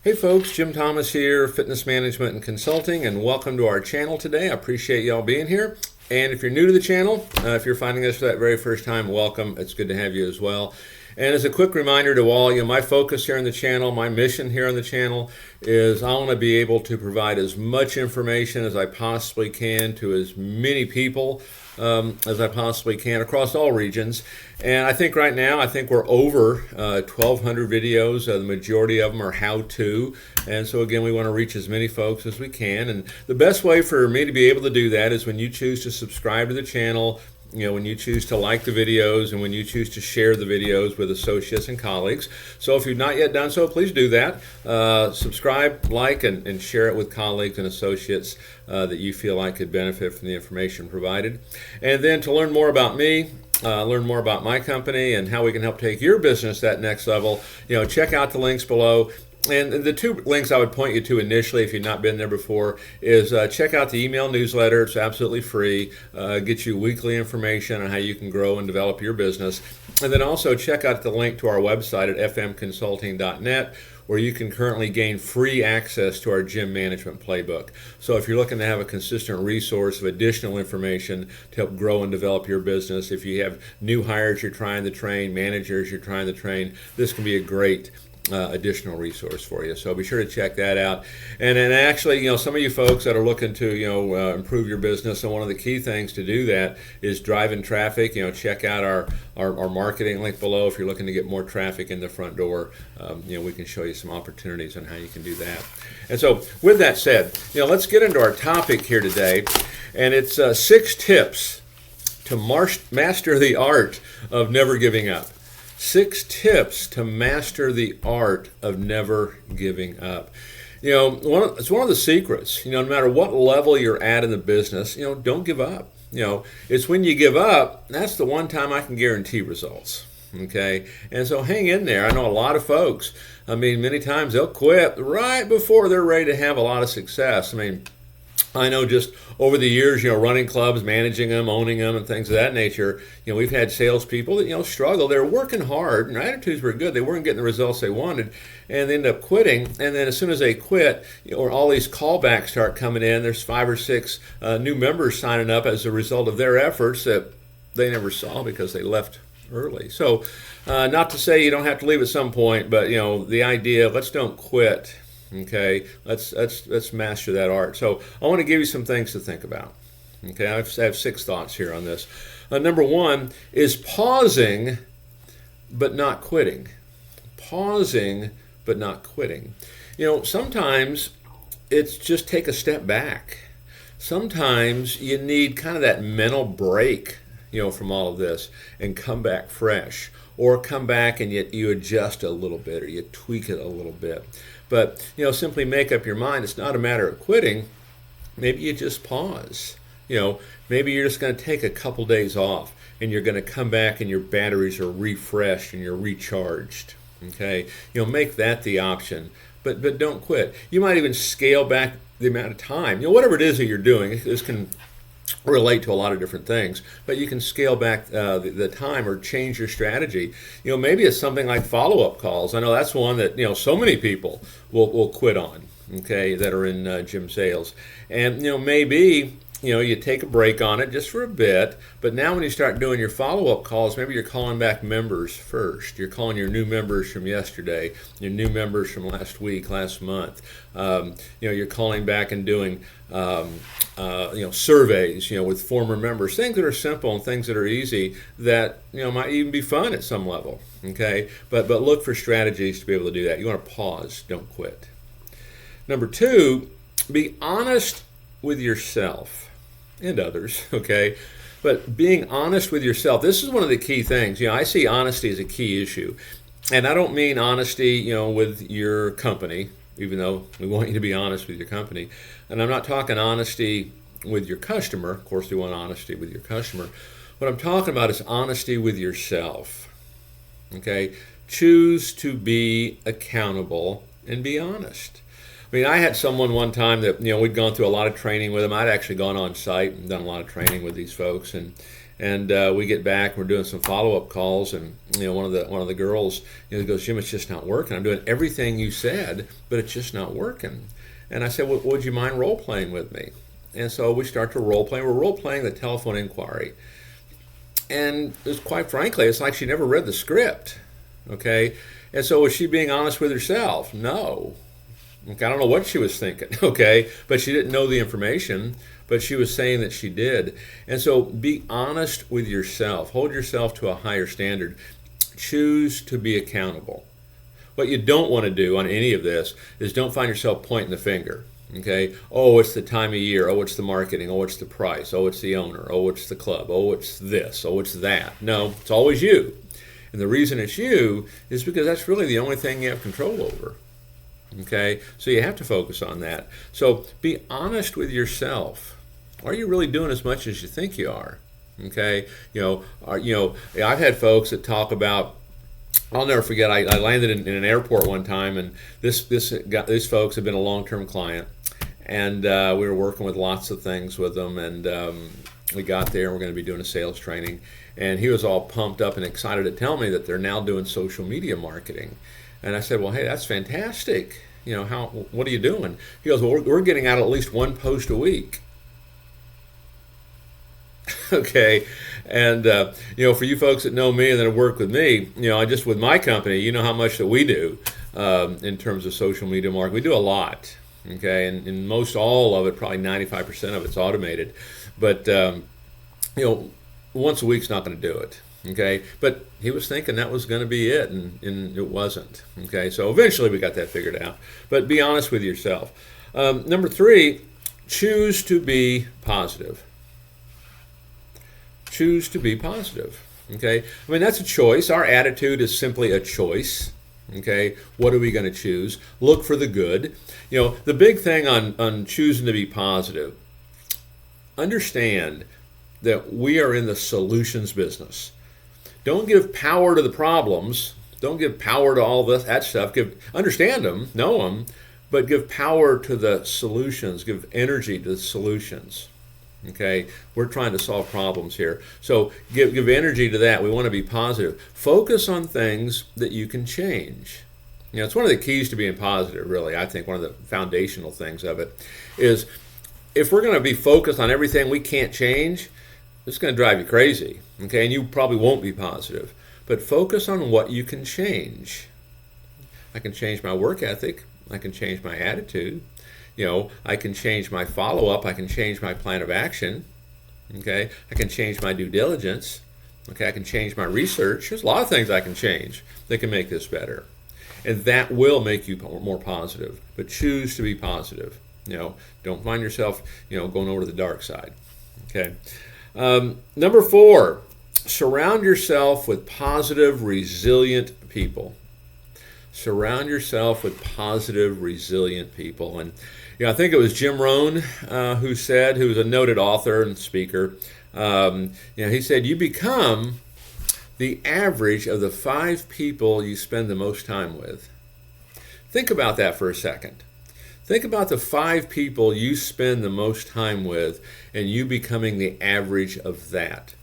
Hey folks, Jim Thomas here, Fitness Management and Consulting, and welcome to our channel today. I appreciate y'all being here. And if you're new to the channel, if you're finding us for that very first time, welcome. It's good to have you as well. And as a quick reminder to all, my focus here on the channel, my mission here on the channel is I want to be able to provide as much information as I possibly can to as many people as I possibly can across all regions. And I think right now, we're over 1,200 videos. The majority of them are how-to. And so again, we want to reach as many folks as we can. And the best way for me to be able to do that is when you choose to subscribe to the channel, when you choose to like the videos, and when you choose to share the videos with associates and colleagues. So if you've not yet done so, please do that. Subscribe, like, and share it with colleagues and associates that you feel like could benefit from the information provided. And then to learn more about me, learn more about my company and how we can help take your business that next level, check out the links below. And the two links I would point you to initially, if you've not been there before, is check out the email newsletter. It's absolutely free. Gets you weekly information on how you can grow and develop your business. And then also check out the link to our website at fmconsulting.net, where you can currently gain free access to our gym management playbook. So if you're looking to have a consistent resource of additional information to help grow and develop your business, if you have new hires you're trying to train, managers you're trying to train, this can be a great additional resource for you. So be sure to check that out. And then actually, some of you folks that are looking to, improve your business, and one of the key things to do that is driving traffic. Check out our marketing link below if you're looking to get more traffic in the front door. We can show you some opportunities on how you can do that. And so with that said, let's get into our topic here today. And it's 6 tips to master the art of never giving up. 6 tips to master the art of never giving up. It's one of the secrets. No matter what level you're at in the business, don't give up. It's when you give up, that's the one time I can guarantee results. Okay, and so hang in there. I know a lot of folks, many times they'll quit right before they're ready to have a lot of success. I know just over the years, running clubs, managing them, owning them, and things of that nature, we've had salespeople that, struggle. They were working hard, and their attitudes were good. They weren't getting the results they wanted, and they end up quitting. And then as soon as they quit, all these callbacks start coming in. There's 5 or 6 new members signing up as a result of their efforts that they never saw because they left early. So not to say you don't have to leave at some point, but, the idea, let's don't quit. Okay, let's master that art. So I want to give you some things to think about. Okay, I have 6 thoughts here on this. Number 1 is pausing, but not quitting. Pausing, but not quitting. Sometimes it's just take a step back. Sometimes you need kind of that mental break, from all of this and come back fresh, or come back and you adjust a little bit or you tweak it a little bit. But, simply make up your mind. It's not a matter of quitting. Maybe you just pause. Maybe you're just going to take a couple days off and you're going to come back and your batteries are refreshed and you're recharged. Okay? Make that the option. But don't quit. You might even scale back the amount of time. Whatever it is that you're doing, this can relate to a lot of different things, but you can scale back the time or change your strategy. Maybe it's something like follow-up calls. I know that's one that so many people will quit on, okay, that are in gym sales. And maybe you take a break on it just for a bit, but now when you start doing your follow-up calls, maybe you're calling back members first. You're calling your new members from yesterday, your new members from last week, last month. You're calling back and doing surveys, with former members, things that are simple and things that are easy that, might even be fun at some level, okay? But look for strategies to be able to do that. You want to pause, don't quit. Number 2, be honest with yourself and others, okay? But being honest with yourself, this is one of the key things. I see honesty as a key issue. And I don't mean honesty, with your company, even though we want you to be honest with your company. And I'm not talking honesty with your customer. Of course, we want honesty with your customer. What I'm talking about is honesty with yourself, okay? Choose to be accountable and be honest. I had someone one time that, we'd gone through a lot of training with them. I'd actually gone on site and done a lot of training with these folks. And And we get back, we're doing some follow-up calls, and one of the girls goes, Jim, it's just not working. I'm doing everything you said, but it's just not working. And I said, well, would you mind role-playing with me? And so we start to role-play. We're role-playing the telephone inquiry. And quite frankly, it's like she never read the script, okay? And so was she being honest with herself? No. Okay, I don't know what she was thinking, okay? But she didn't know the information, but she was saying that she did. And so be honest with yourself. Hold yourself to a higher standard. Choose to be accountable. What you don't want to do on any of this is don't find yourself pointing the finger. Okay, oh, it's the time of year, oh, it's the marketing, oh, it's the price, oh, it's the owner, oh, it's the club, oh, it's this, oh, it's that. No, it's always you. And the reason it's you is because that's really the only thing you have control over. Okay, so you have to focus on that. So be honest with yourself. Are you really doing as much as you think you are? Okay, I've had folks that talk about, I'll never forget, I landed in an airport one time, and these folks have been a long-term client, and we were working with lots of things with them, and we got there, and we're going to be doing a sales training, and he was all pumped up and excited to tell me that they're now doing social media marketing. And I said, well, hey, that's fantastic. What are you doing? He goes, well, we're getting out at least one post a week. Okay, and for you folks that know me and that have worked with me, I just with my company, you know how much that we do in terms of social media marketing. We do a lot, okay, and most all of it, probably 95% of it's automated, but once a week's not going to do it, okay. But he was thinking that was going to be it, and it wasn't, okay. So eventually we got that figured out. But be honest with yourself. Number 3, choose to be positive. Choose to be positive, okay? I mean, that's a choice. Our attitude is simply a choice, okay? What are we going to choose? Look for the good. The big thing on choosing to be positive, understand that we are in the solutions business. Don't give power to the problems. Don't give power to all that stuff. Understand them, know them, but give power to the solutions. Give energy to the solutions. Okay, we're trying to solve problems here. So give energy to that. We want to be positive. Focus on things that you can change. It's one of the keys to being positive, really. I think one of the foundational things of it is if we're going to be focused on everything we can't change, it's going to drive you crazy. Okay, and you probably won't be positive. But focus on what you can change. I can change my work ethic. I can change my attitude. I can change my follow-up. I can change my plan of action. Okay, I can change my due diligence. Okay, I can change my research. There's a lot of things I can change that can make this better, and that will make you more positive. But choose to be positive. Don't find yourself going over to the dark side. Okay, number 4, surround yourself with positive, resilient people. Surround yourself with positive, resilient people. And I think it was Jim Rohn who was a noted author and speaker. He said, you become the average of the 5 people you spend the most time with. Think about that for a second. Think about the 5 people you spend the most time with and you becoming the average of that.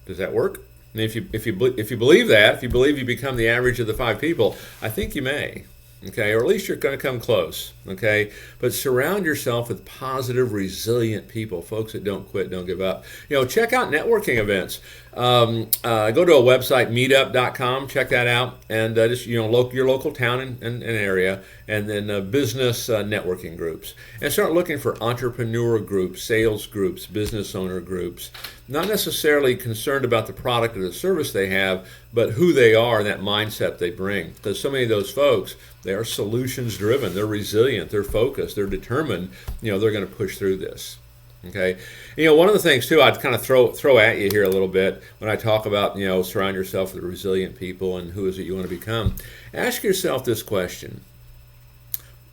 Does that work? And if you believe that, if you believe you become the average of the 5 people, I think you may, okay, or at least you're going to come close, okay. But surround yourself with positive, resilient people, folks that don't quit, don't give up. Check out networking events. Go to a website, meetup.com. Check that out, and just your local town and area, and then business networking groups, and start looking for entrepreneur groups, sales groups, business owner groups. Not necessarily concerned about the product or the service they have, but who they are and that mindset they bring. Because so many of those folks, they are solutions driven. They're resilient. They're focused. They're determined. They're going to push through this. Okay. One of the things too, I'd kind of throw at you here a little bit when I talk about surround yourself with resilient people and who is it you want to become. Ask yourself this question: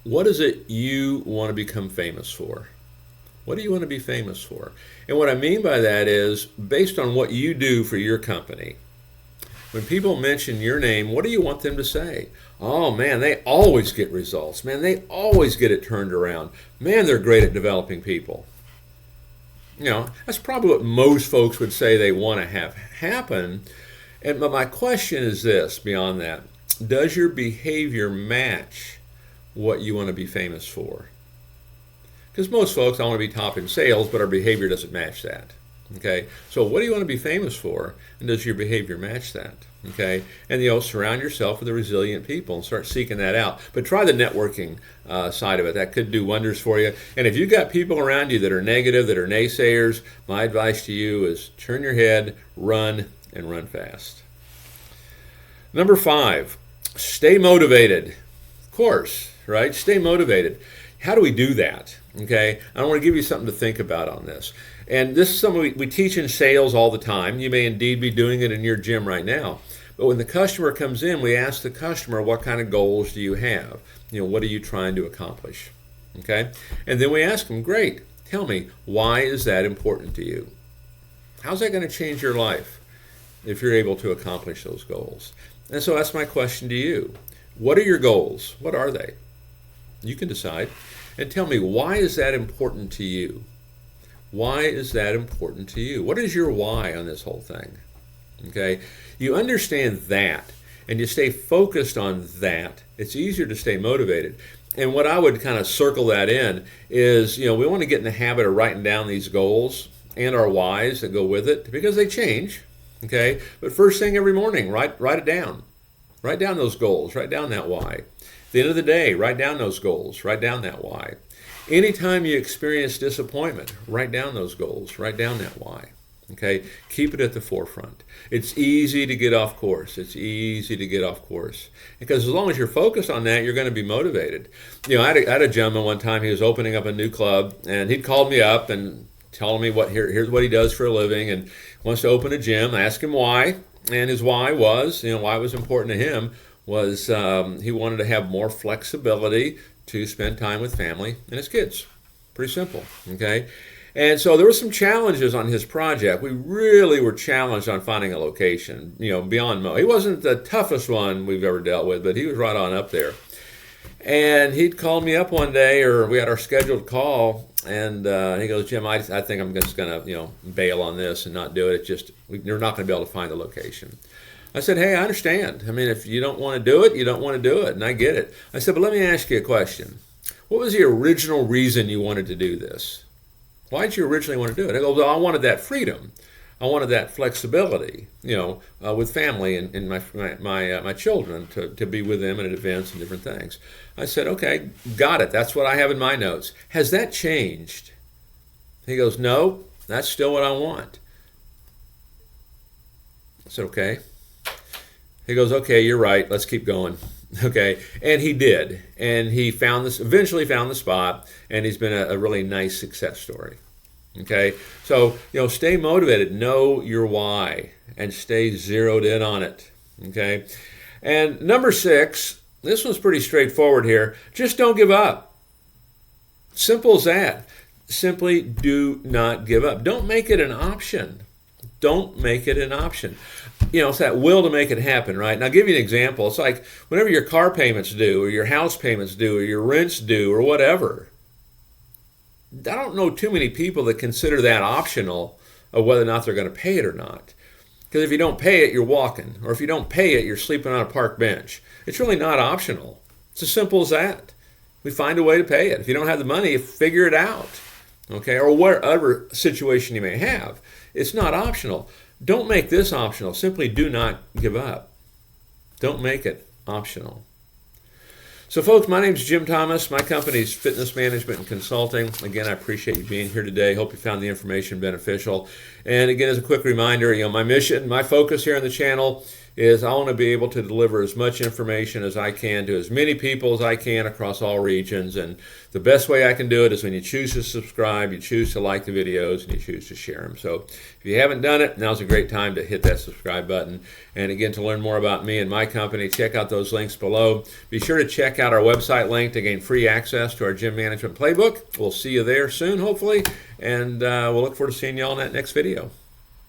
what is it you want to become famous for? What do you want to be famous for? And what I mean by that is based on what you do for your company. When people mention your name, what do you want them to say? Oh man, they always get results. Man, they always get it turned around. Man, they're great at developing people. That's probably what most folks would say they want to have happen. But my question is this, beyond that, does your behavior match what you want to be famous for? Because most folks, I want to be top in sales, but our behavior doesn't match that. Okay, so what do you want to be famous for, and does your behavior match that? Okay, and surround yourself with resilient people and start seeking that out. But try the networking side of it. That could do wonders for you. And if you've got people around you that are negative, that are naysayers, my advice to you is turn your head, run, and run fast. Number 5, stay motivated. Of course, right? Stay motivated. How do we do that? Okay, I want to give you something to think about on this. And this is something we teach in sales all the time. You may indeed be doing it in your gym right now. But when the customer comes in, we ask the customer, what kind of goals do you have? What are you trying to accomplish? Okay, and then we ask them, great, tell me, why is that important to you? How's that going to change your life if you're able to accomplish those goals? And so that's my question to you. What are your goals? What are they? You can decide. And tell me, why is that important to you? Why is that important to you? What is your why on this whole thing? Okay, you understand that, and you stay focused on that, it's easier to stay motivated. And what I would kind of circle that in is, we want to get in the habit of writing down these goals and our whys that go with it, because they change. Okay, but first thing every morning, write it down. Write down those goals. Write down that why. At the end of the day, write down those goals. Write down that why. Anytime you experience disappointment, write down those goals. Write down that why. Okay, keep it at the forefront. It's easy to get off course. It's easy to get off course, because as long as you're focused on that, you're going to be motivated. I had a gentleman one time. He was opening up a new club, and he'd called me up and telling me here's what he does for a living, and wants to open a gym. I asked him why, and his why was, why it was important to him was he wanted to have more flexibility to spend time with family and his kids. Pretty simple, okay? And so there were some challenges on his project. We really were challenged on finding a location, beyond Mo. He wasn't the toughest one we've ever dealt with, but he was right on up there. And he'd called me up one day, or we had our scheduled call, and he goes, Jim, I think I'm just going to, bail on this and not do it. You're not going to be able to find a location. I said, hey, I understand. I mean, if you don't want to do it, you don't want to do it, and I get it. I said, but let me ask you a question. What was the original reason you wanted to do this? Why did you originally want to do it? I go, well, I wanted that freedom. I wanted that flexibility, with family and my children, to be with them at events and different things. I said, okay, got it. That's what I have in my notes. Has that changed? He goes, no, that's still what I want. I said, okay. He goes, okay, you're right. Let's keep going. Okay, and he did, and he eventually found the spot, and he's been a really nice success story. Okay, so stay motivated, know your why, and stay zeroed in on it. Okay, and number 6, this one's pretty straightforward here. Just don't give up. Simple as that. Simply do not give up. Don't make it an option. Don't make it an option. It's that will to make it happen, right? And I'll give you an example. It's like whenever your car payments due, or your house payments due, or your rent's due, or whatever. I don't know too many people that consider that optional of whether or not they're going to pay it or not. Because if you don't pay it, you're walking. Or if you don't pay it, you're sleeping on a park bench. It's really not optional. It's as simple as that. We find a way to pay it. If you don't have the money, figure it out. Okay? Or whatever situation you may have. It's not optional. Don't make this optional. Simply do not give up. Don't make it optional. So folks, my name is Jim Thomas. My company is Fitness Management and Consulting. Again, I appreciate you being here today. Hope you found the information beneficial. And again, as a quick reminder, my mission, my focus here on the channel is I want to be able to deliver as much information as I can to as many people as I can across all regions. And the best way I can do it is when you choose to subscribe, you choose to like the videos, and you choose to share them. So if you haven't done it, now's a great time to hit that subscribe button. And again, to learn more about me and my company, check out those links below. Be sure to check out our website link to gain free access to our gym management playbook. We'll see you there soon, hopefully. And we'll look forward to seeing you all in that next video.